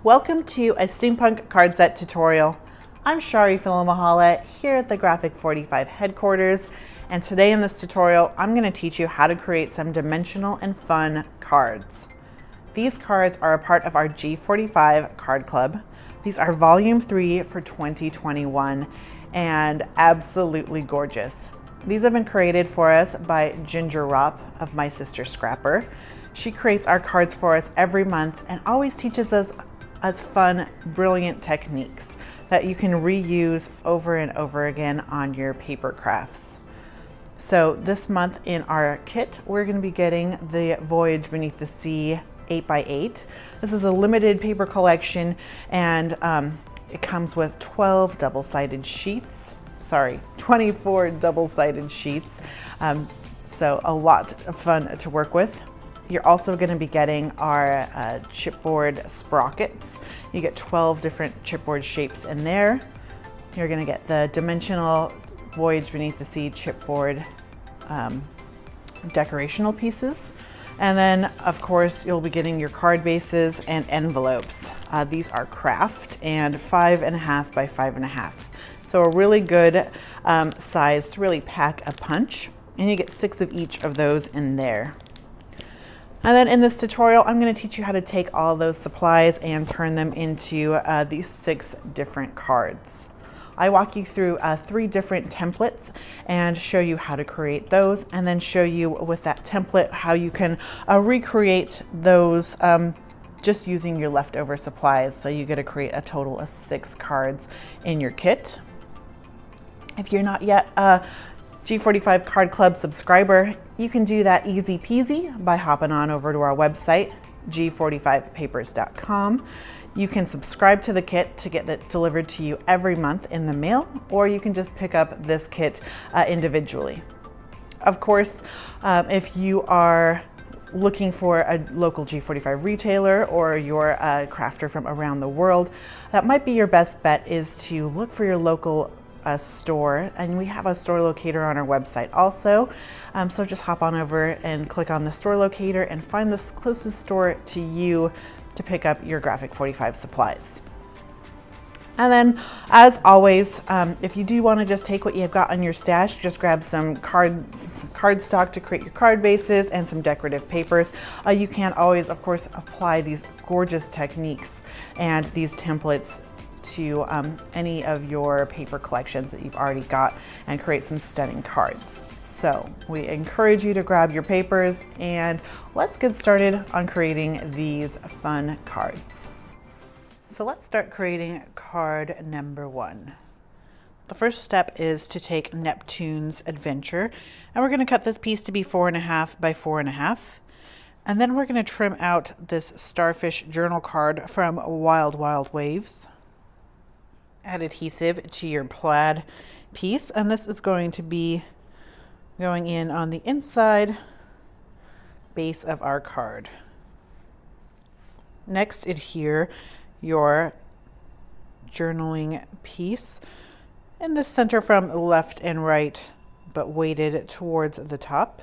Welcome to a Steampunk card set tutorial. I'm Charee Filimoehala here at the Graphic 45 headquarters, and today in this tutorial I'm going to teach you how to create some dimensional and fun cards. These cards are a part of our G45 Card Club. These are volume 3 for 2021 and absolutely gorgeous. These have been created for us by Ropp of My Sister Scrapper. She creates our cards for us every month and always teaches us fun, brilliant techniques that you can reuse over and over again on your paper crafts. So this month in our kit, we're going to be getting the Voyage Beneath the Sea 8x8. This is a limited paper collection, and it comes with 12 double-sided sheets. Sorry, 24 double-sided sheets. So a lot of fun to work with. You're also going to be getting our chipboard sprockets. You get 12 different chipboard shapes in there. You're going to get the dimensional Voyage Beneath the Sea chipboard decorational pieces. And then, of course, you'll be getting your card bases and envelopes. These are Kraft and 5.5 by 5.5. So a really good size to really pack a punch. And you get 6 of each of those in there. And then in this tutorial, I'm going to teach you how to take all those supplies and turn them into these 6 different cards. I walk you through 3 different templates and show you how to create those, and then show you with that template how you can recreate those just using your leftover supplies. So you get to create a total of 6 cards in your kit. If you're not yet G45 Card Club subscriber, you can do that easy peasy by hopping on over to our website, g45papers.com. You can subscribe to the kit to get that delivered to you every month in the mail, or you can just pick up this kit individually. Of course, if you are looking for a local G45 retailer, or you're a crafter from around the world, that might be your best bet is to look for your local store, and we have a store locator on our website also. So just hop on over and click on the store locator and find the closest store to you to pick up your Graphic 45 supplies. And then, as always, if you do want to just take what you've got on your stash, just grab some card stock to create your card bases and some decorative papers. You can always, of course, apply these gorgeous techniques and these templates to any of your paper collections that you've already got and create some stunning cards. So we encourage you to grab your papers, and let's get started on creating these fun cards. So let's start creating card number 1. The first step is to take Neptune's Adventure, and we're going to cut this piece to be 4.5 by 4.5. And then we're going to trim out this Starfish journal card from Wild Wild Waves. Add adhesive to your plaid piece, and this is going to be going in on the inside base of our card. Next, adhere your journaling piece in the center from left and right, but weighted towards the top.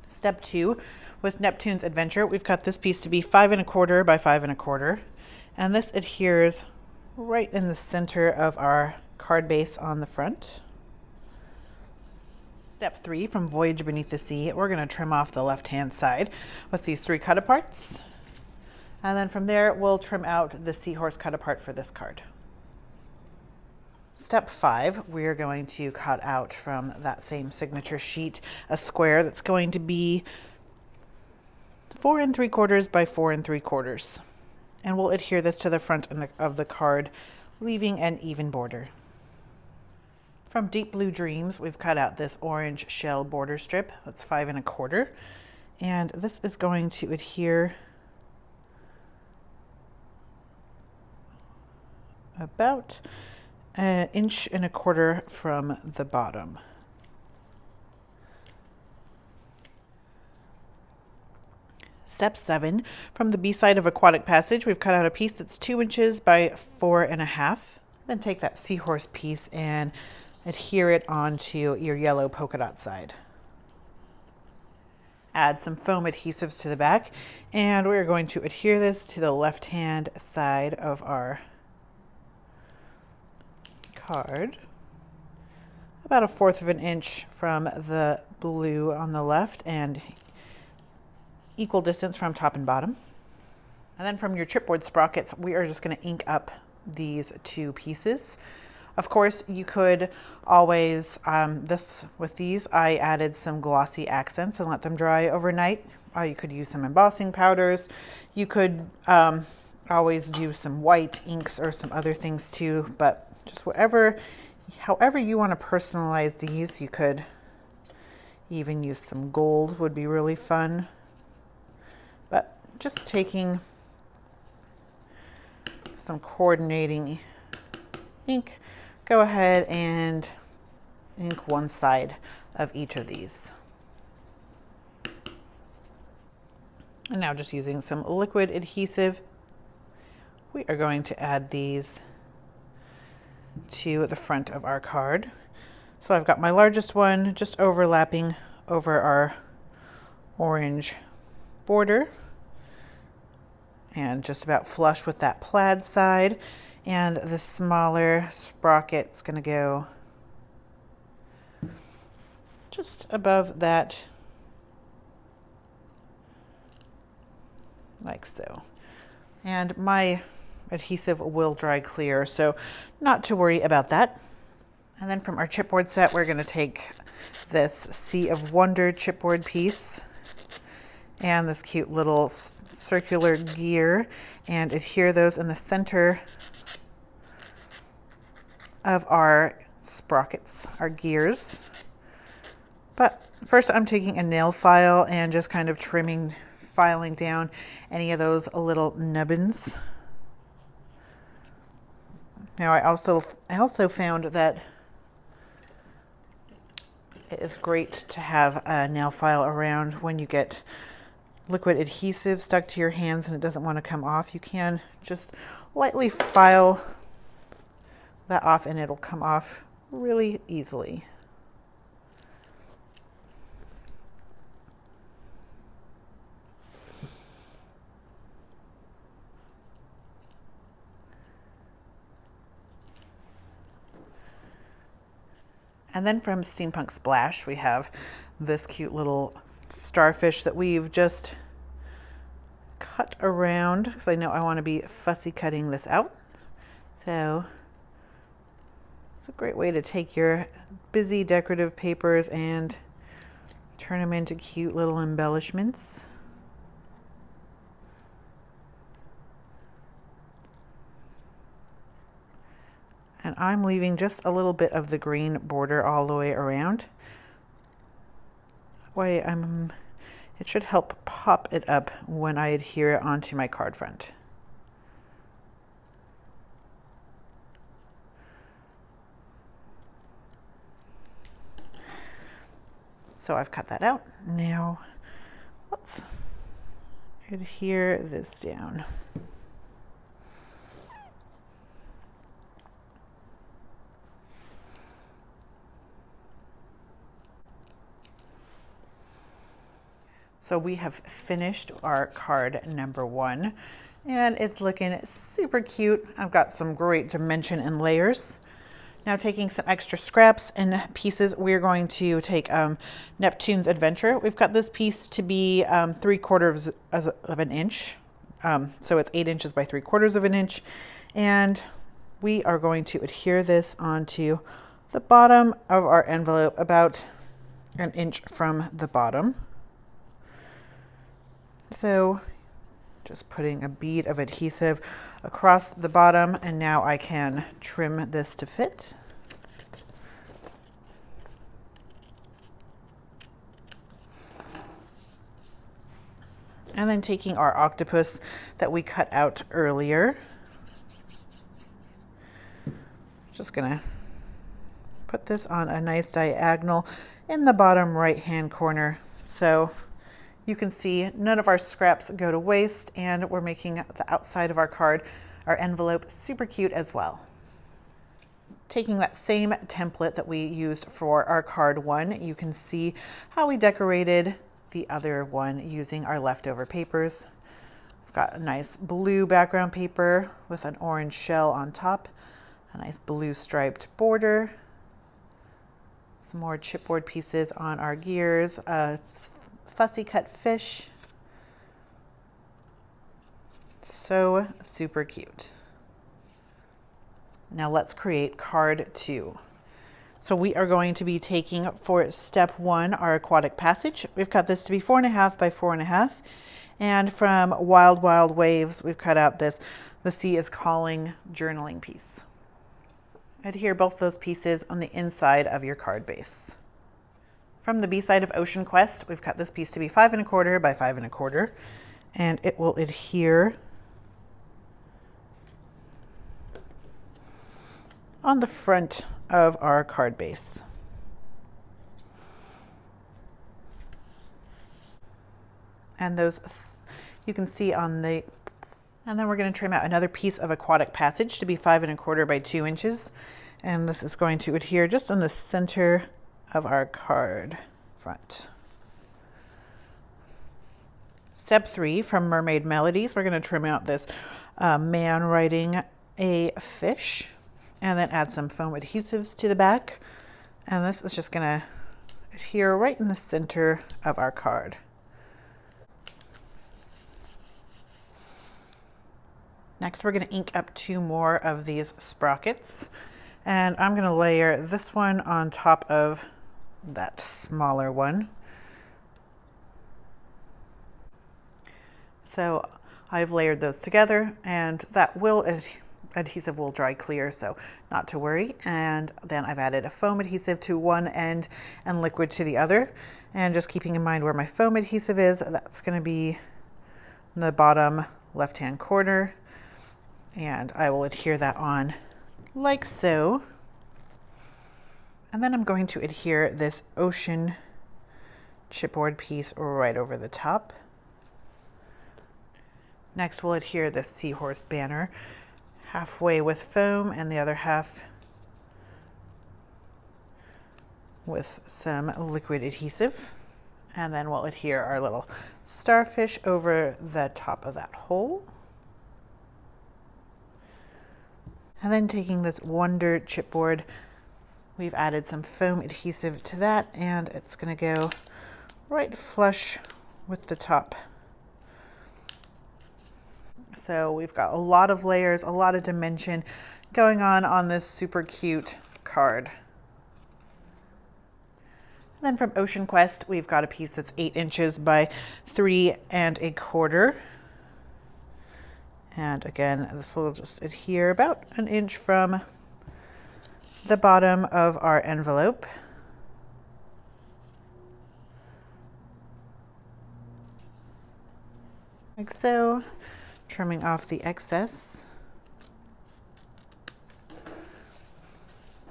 Step 2. With Neptune's Adventure, we've cut this piece to be 5.25 by 5.25, and this adheres right in the center of our card base on the front. Step 3, from Voyage Beneath the Sea, we're going to trim off the left-hand side with these 3 cut-aparts, and then from there we'll trim out the seahorse cut-apart for this card. Step 5, we're going to cut out from that same signature sheet a square that's going to be 4.75 by 4.75, and we'll adhere this to the front of the card, leaving an even border. From Deep Blue Dreams, we've cut out this orange shell border strip that's 5.25, and this is going to adhere about 1.25 inches from the bottom. Step 7, from the B-side of Aquatic Passage, we've cut out a piece that's 2 inches by 4.5. Then take that seahorse piece and adhere it onto your yellow polka dot side. add some foam adhesives to the back, and we're going to adhere this to the left-hand side of our card, about 1/4 of an inch from the blue on the left and equal distance from top and bottom. And then from your chipboard sprockets, we are just going to ink up these 2 pieces. Of course, you could always, with these, I added some glossy accents and let them dry overnight. You could use some embossing powders. You could always do some white inks or some other things too, but just however you want to personalize these. You could even use some gold, would be really fun. But just taking some coordinating ink, go ahead and ink one side of each of these. And now just using some liquid adhesive, we are going to add these to the front of our card. So I've got my largest one just overlapping over our orange border and just about flush with that plaid side. And the smaller sprocket's going to go just above that, like so. And my adhesive will dry clear, so not to worry about that. And then from our chipboard set, we're going to take this Sea of Wonder chipboard piece and this cute little circular gear and adhere those in the center of our sprockets, our gears. But first I'm taking a nail file and just kind of filing down any of those little nubbins. Now I also found that it is great to have a nail file around when you get liquid adhesive stuck to your hands and it doesn't want to come off. You can just lightly file that off and it'll come off really easily. And then from Steampunk Splash, we have this cute little starfish that we've just cut around because I know I want to be fussy cutting this out. So it's a great way to take your busy decorative papers and turn them into cute little embellishments. And I'm leaving just a little bit of the green border all the way around. That way it should help pop it up when I adhere it onto my card front. So I've cut that out. Now let's adhere this down. So we have finished our card number 1 and it's looking super cute. I've got some great dimension and layers. Now taking some extra scraps and pieces, we're going to take Neptune's Adventure. We've got this piece to be 3/4 of an inch. So it's 8 inches by 3/4 of an inch. And we are going to adhere this onto the bottom of our envelope, about an inch from the bottom. So just putting a bead of adhesive across the bottom, and now I can trim this to fit. And then taking our octopus that we cut out earlier, just gonna put this on a nice diagonal in the bottom right hand corner. So you can see none of our scraps go to waste, and we're making the outside of our card, our envelope, super cute as well. Taking that same template that we used for our card 1, you can see how we decorated the other one using our leftover papers. I've got a nice blue background paper with an orange shell on top, a nice blue striped border, some more chipboard pieces on our gears, a fussy cut fish. So super cute. Now let's create card 2. So we are going to be taking for step 1 our aquatic passage. We've cut this to be 4.5 by 4.5. And from Wild Wild Waves, we've cut out this The Sea is Calling journaling piece. Adhere both those pieces on the inside of your card base. From the B side of Ocean Quest, we've cut this piece to be 5.25 by 5.25, and it will adhere on the front of our card base. And those you can see on the, and then we're going to trim out another piece of aquatic passage to be 5.25 by 2 inches. And this is going to adhere just on the center of our card front. Step 3 from Mermaid Melodies, we're going to trim out this man riding a fish, and then add some foam adhesives to the back. And this is just going to adhere right in the center of our card. Next, we're going to ink up 2 more of these sprockets, and I'm going to layer this one on top of that smaller one. So I've layered those together, and that adhesive will dry clear, so not to worry. And then I've added a foam adhesive to one end and liquid to the other. And just keeping in mind where my foam adhesive is, that's going to be in the bottom left-hand corner. And I will adhere that on like so. And then I'm going to adhere this ocean chipboard piece right over the top. Next, we'll adhere this seahorse banner halfway with foam and the other half with some liquid adhesive. And then we'll adhere our little starfish over the top of that hole. And then taking this Wonder chipboard, we've added some foam adhesive to that, and it's going to go right flush with the top. So we've got a lot of layers, a lot of dimension going on this super cute card. And then from Ocean Quest, we've got a piece that's 8 inches by 3.25. And again, this will just adhere about 1 inch from the bottom of our envelope. Like so, trimming off the excess.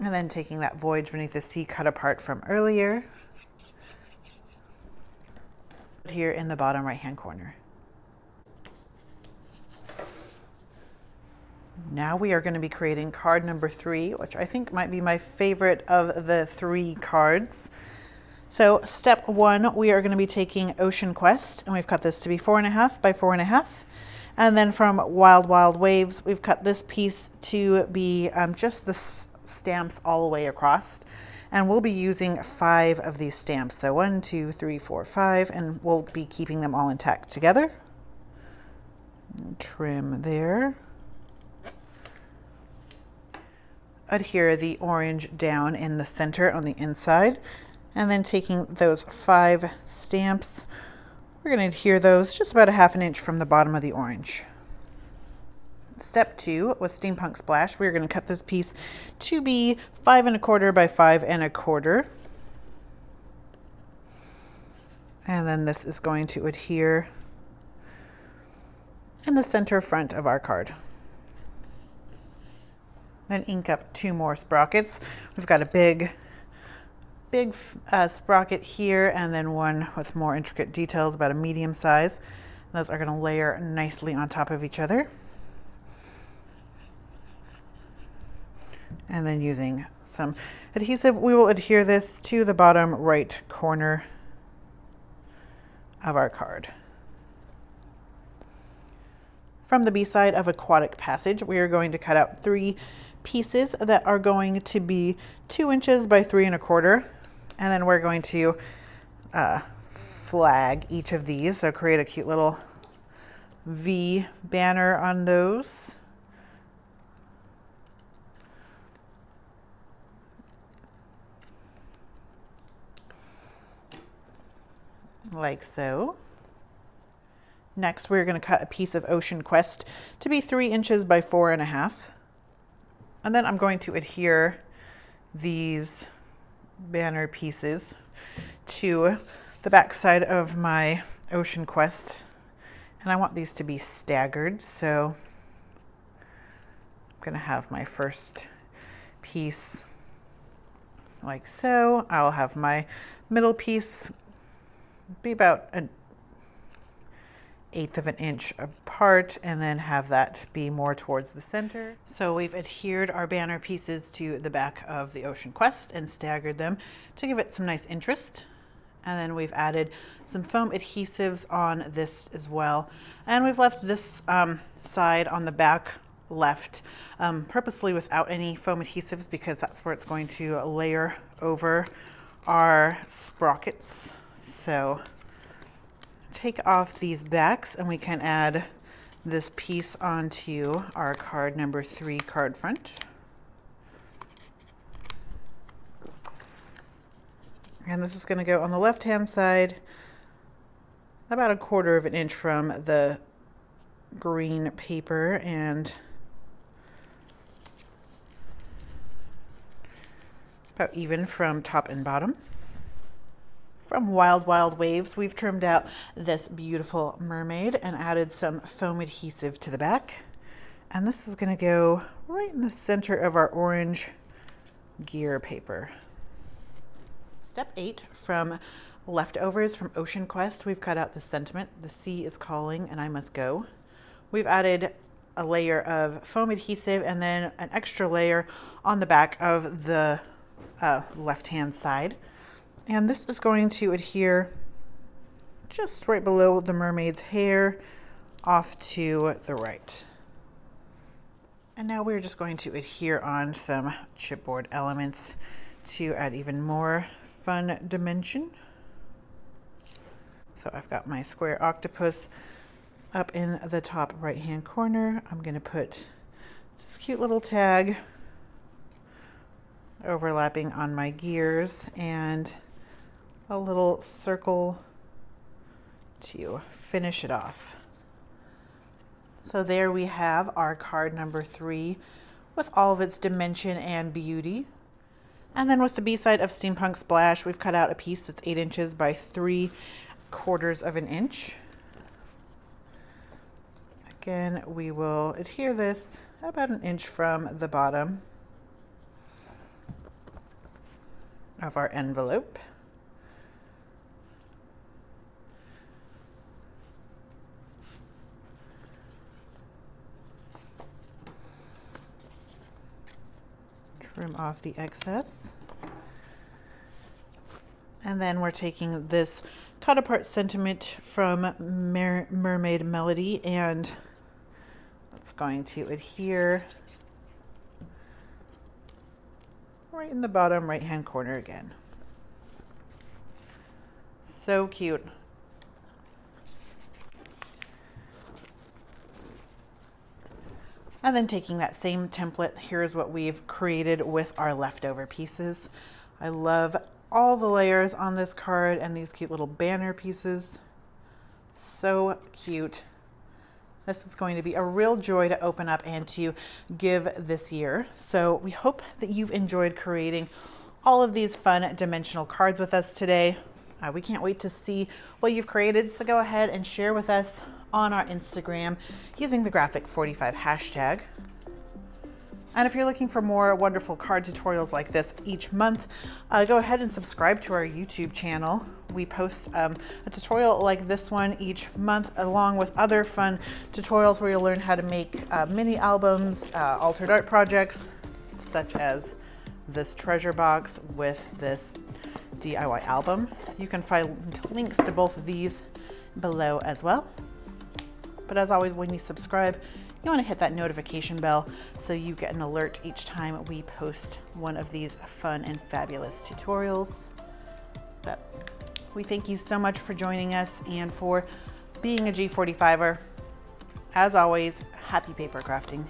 And then taking that Voyage Beneath the Sea cut apart from earlier, here in the bottom right-hand corner. Now we are going to be creating card number 3, which I think might be my favorite of the 3 cards. So step 1, we are going to be taking Ocean Quest, and we've cut this to be 4.5 by 4.5. And then from Wild Wild Waves, we've cut this piece to be just the stamps all the way across. And we'll be using 5 of these stamps. So 1, 2, 3, 4, 5, and we'll be keeping them all intact together. Trim there. Adhere the orange down in the center on the inside, and then taking those 5 stamps, we're going to adhere those just about 1/2 inch from the bottom of the orange. Step 2, with Steampunk Splash, we're going to cut this piece to be 5.25 by 5.25. And then this is going to adhere in the center front of our card. Then ink up 2 more sprockets. We've got a big sprocket here, and then one with more intricate details, about a medium size. Those are going to layer nicely on top of each other. And then using some adhesive, we will adhere this to the bottom right corner. of our card. From the B side of Aquatic Passage, we are going to cut out 3 pieces that are going to be 2 inches by 3 1/4. And then we're going to flag each of these. So create a cute little V banner on those. Like so. Next, we're going to cut a piece of Ocean Quest to be 3 inches by 4 1/2. And then I'm going to adhere these banner pieces to the back side of my Ocean Quest. And I want these to be staggered, so I'm going to have my first piece like so. I'll have my middle piece be about 1/8 of an inch apart, and then have that be more towards the center. So we've adhered our banner pieces to the back of the Ocean Quest and staggered them to give it some nice interest. And then we've added some foam adhesives on this as well. And we've left this side on the back left purposely without any foam adhesives, because that's where it's going to layer over our sprockets. So take off these backs and we can add this piece onto our card number 3 card front. And this is going to go on the left hand side about 1/4 of an inch from the green paper and about even from top and bottom. From Wild Wild Waves, we've trimmed out this beautiful mermaid and added some foam adhesive to the back. And this is going to go right in the center of our orange gear paper. Step 8, from leftovers from Ocean Quest, we've cut out the sentiment, "The sea is calling and I must go." We've added a layer of foam adhesive and then an extra layer on the back of the left-hand side. And this is going to adhere just right below the mermaid's hair off to the right. And now we're just going to adhere on some chipboard elements to add even more fun dimension. So I've got my square octopus up in the top right hand corner. I'm going to put this cute little tag overlapping on my gears and a little circle to finish it off. So there we have our card number 3 with all of its dimension and beauty. And then with the B-side of Steampunk Splash, we've cut out a piece that's 8 inches by 3/4 of an inch. Again, we will adhere this about 1 inch from the bottom of our envelope. Trim off the excess. And then we're taking this cut apart sentiment from Mermaid Melody, and it's going to adhere right in the bottom right hand corner again. So cute. And then taking that same template, here's what we've created with our leftover pieces. I love all the layers on this card and these cute little banner pieces. So cute. This is going to be a real joy to open up and to give this year. So we hope that you've enjoyed creating all of these fun dimensional cards with us today. We can't wait to see what you've created, so go ahead and share with us on our Instagram using the Graphic45 hashtag. And if you're looking for more wonderful card tutorials like this each month, go ahead and subscribe to our YouTube channel. We post a tutorial like this one each month, along with other fun tutorials where you'll learn how to make mini albums, altered art projects, such as this treasure box with this DIY album. You can find links to both of these below as well. But as always, when you subscribe, you want to hit that notification bell so you get an alert each time we post one of these fun and fabulous tutorials. But we thank you so much for joining us and for being a G45er. As always, happy paper crafting.